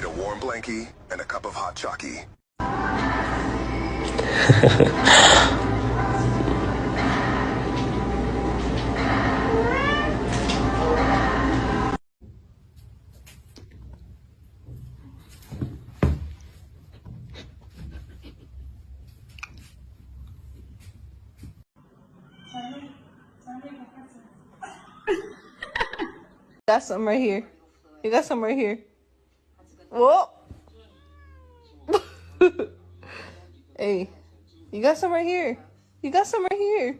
need a warm blankie and a cup of hot chalky. Got some right here. You got some right here. Whoa. Hey, you got some right here. You got some right here.